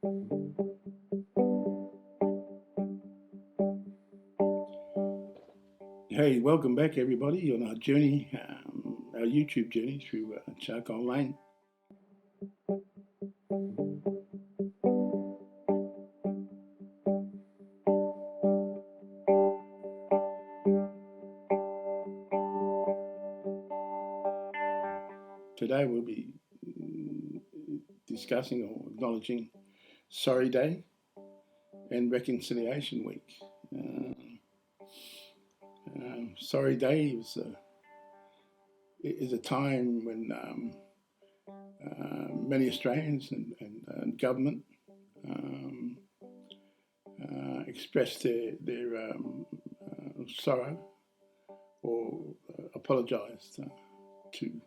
Hey, welcome back, everybody, on our journey, our YouTube journey through Charcoal Lane. Today we'll be discussing or acknowledging Sorry Day and Reconciliation Week. Sorry Day is a time when many Australians and government express their sorrow or apologise to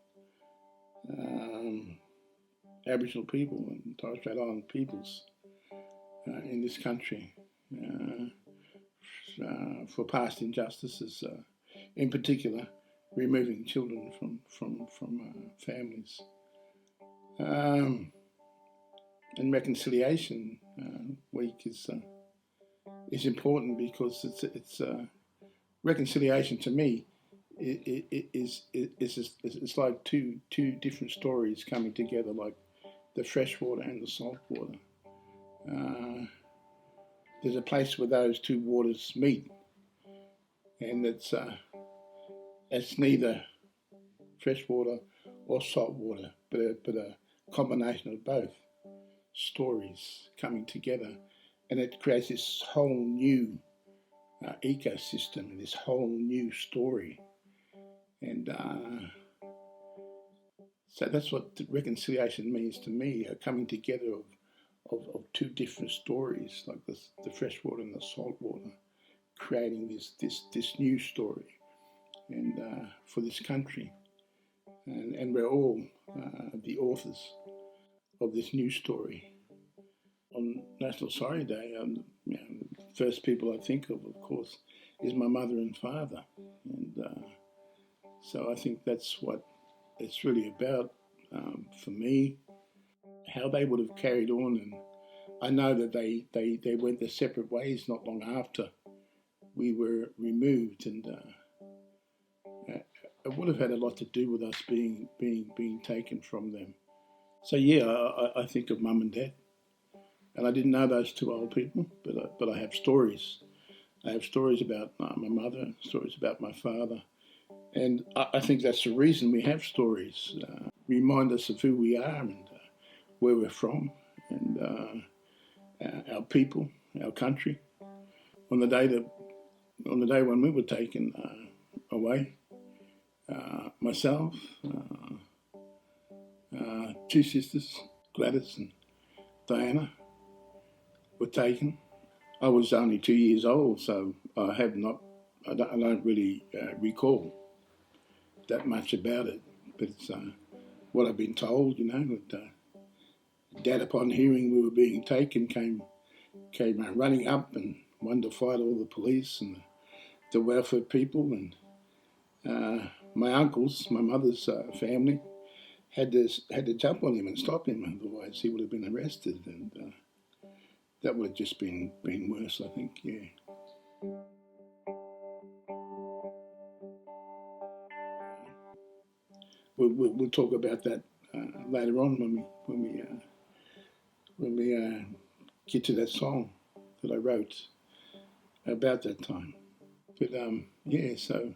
Aboriginal people and Torres Strait Island peoples in this country for past injustices, in particular removing children from families. And Reconciliation Week is important because it's reconciliation to me. It's like two different stories coming together, like the fresh water and the salt water. There's a place where those two waters meet, and it's neither fresh water or salt water, but a combination of both stories coming together, and it creates this whole new ecosystem, this whole new story. And so that's what reconciliation means to me, coming together of two different stories, like the fresh water and the salt water, creating this new story and for this country. And we're all the authors of this new story. On National Sorry Day, the first people I think of course, is my mother and father. And so I think that's what it's really about for me, how they would have carried on. And I know that they went their separate ways not long after we were removed, and it would have had a lot to do with us being taken from them. So yeah, I think of mum and dad, and I didn't know those two old people, but I have stories. I have stories about my mother, stories about my father, and I think that's the reason we have stories. Remind us of who we are and where we're from, and our people, our country. On the day when we were taken away, myself, two sisters, Gladys and Diana, were taken. I was only 2 years old, so I don't really recall that much about it. But it's what I've been told, that Dad, upon hearing we were being taken, came running up and wanted to fight all the police and the welfare people, and my uncles, my mother's family, had to jump on him and stop him, otherwise he would have been arrested, and that would have just been worse, I think. Yeah. We'll talk about that later on when we get to that song that I wrote about that time. But yeah, so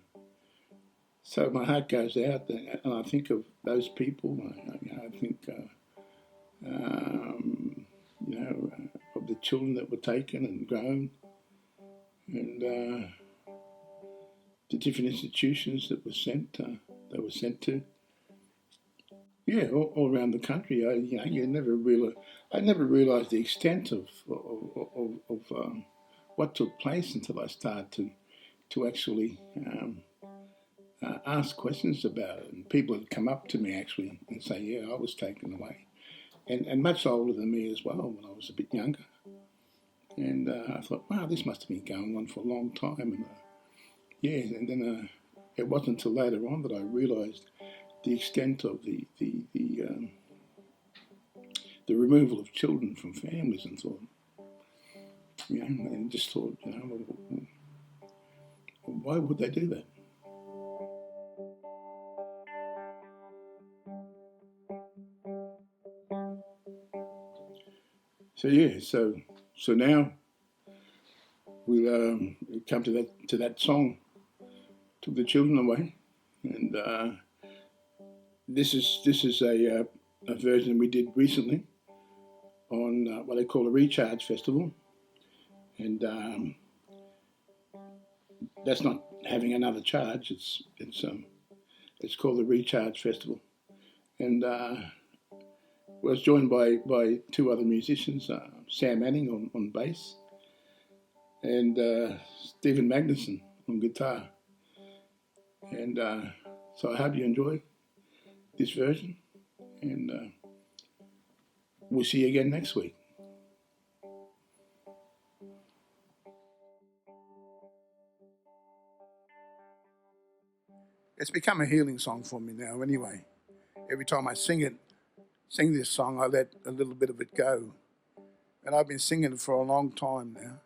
my heart goes out, and I think of those people. I think of the children that were taken and grown, and the different institutions that were sent to. Yeah, all around the country. I never realised the extent of what took place until I started to actually ask questions about it. And people had come up to me actually and say, "Yeah, I was taken away," and much older than me as well when I was a bit younger. And I thought, wow, this must have been going on for a long time. And yeah, and then it wasn't until later on that I realised the extent of the the removal of children from families, and thought, and just thought, why would they do that? So now we'll come to that song, "Took the Children Away," and this is a version we did recently on what they call a recharge festival, and that's not having another charge. It's called the Recharge Festival, and was joined by two other musicians, Sam Manning on bass, and Stephen Magnuson on guitar. And so I hope you enjoy this version, and we'll see you again next week. It's become a healing song for me now anyway. Every time I sing this song, I let a little bit of it go. And I've been singing it for a long time now.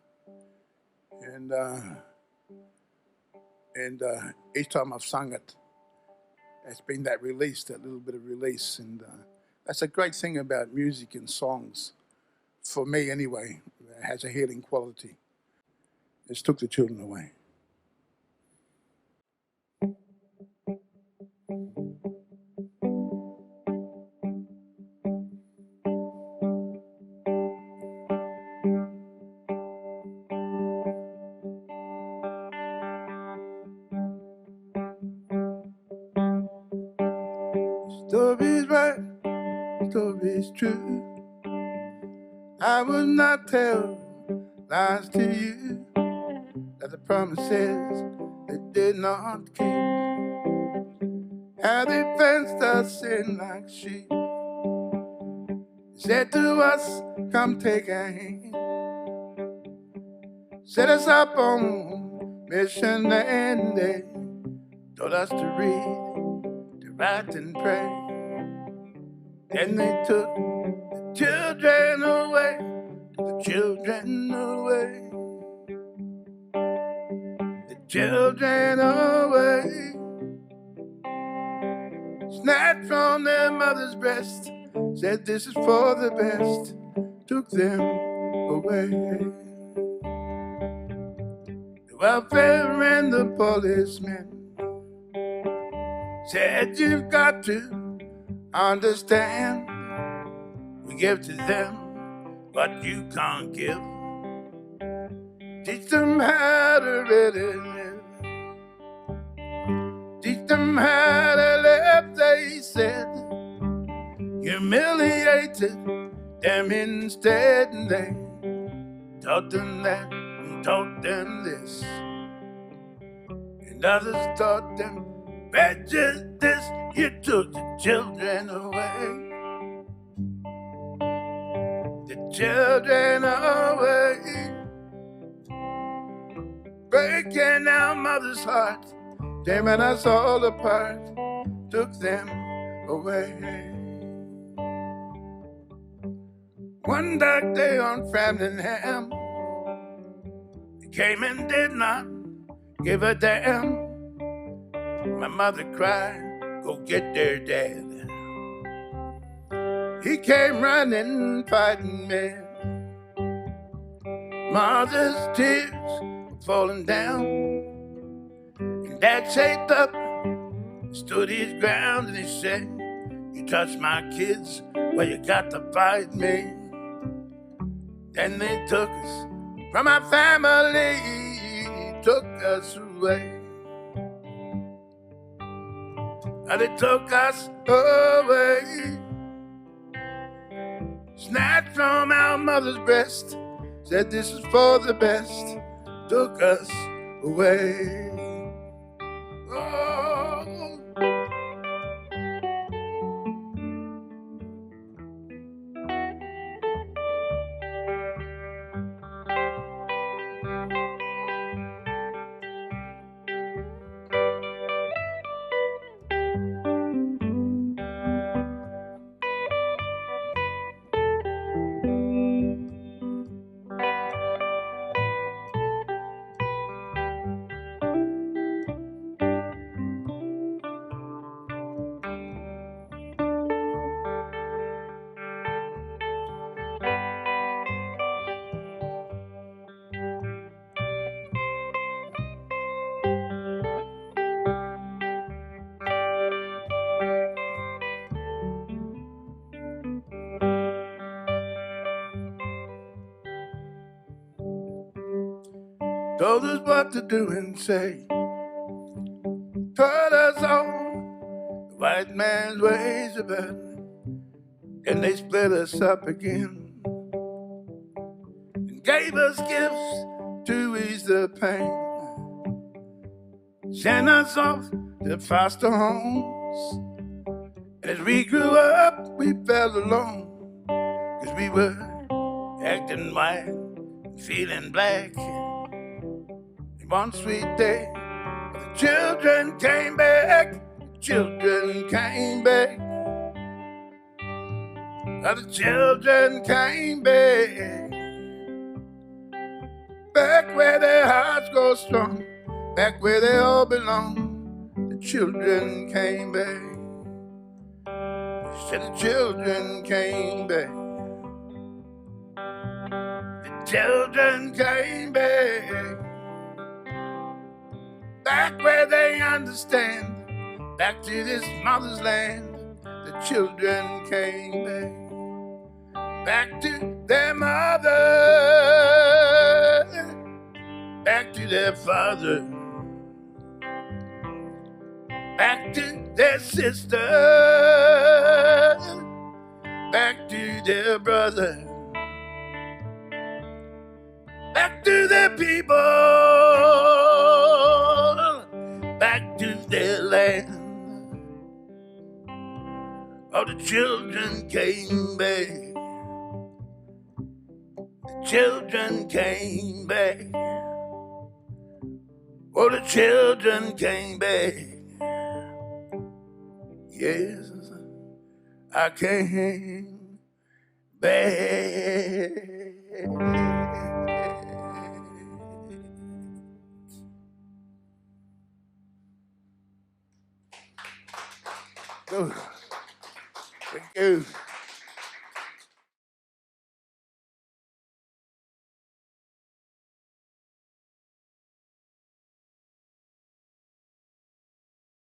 And each time I've sung it, it's been that release, that little bit of release. And that's a great thing about music and songs, for me anyway. It has a healing quality. It's Took the Children Away. Story's right, story's true. I would not tell lies to you, that the promises they did not keep. How they fenced us in like sheep. Said to us, come take a hand. Set us up on mission, and they told us to read, to write and pray. Then they took the children away, the children away, the children away. Snatched from their mother's breast, said this is for the best, took them away. The welfare and the policemen said you've got to understand, we give to them what you can't give. Teach them how to really live. Teach them how to live, they said. Humiliated them instead, and they taught them that and taught them this. And others taught them prejudice. You took the children away. The children away. Breaking our mother's heart, tearing us all apart, took them away. One dark day on Framingham, he came and did not give a damn. My mother cried, go get their dad. He came running, fighting mad. Mother's tears falling down, and Dad shaped up, stood his ground, and he said, you touch my kids, well, you got to fight me. Then they took us from our family, took us away. They took us away. Snatched from our mother's breast, said this is for the best, took us away. Oh. told us what to do and say, taught us all the white man's ways about, and they split us up again and gave us gifts to ease the pain, sent us off to foster homes. As we grew up, we felt alone, 'cause we were acting white and feeling black. And one sweet day, the children came back, the children came back, the children came back, back where their hearts grow strong, back where they all belong. The children came back. Said the children came back. The children came back. Back where they understand. Back to this mother's land. The children came back. Back to their mother. Back to their father. Back to their sister. Back to their brother. Back to their people. Back to their land. Oh, the children came back. The children came back. Oh, the children came back. Yes, I came back. Thank you.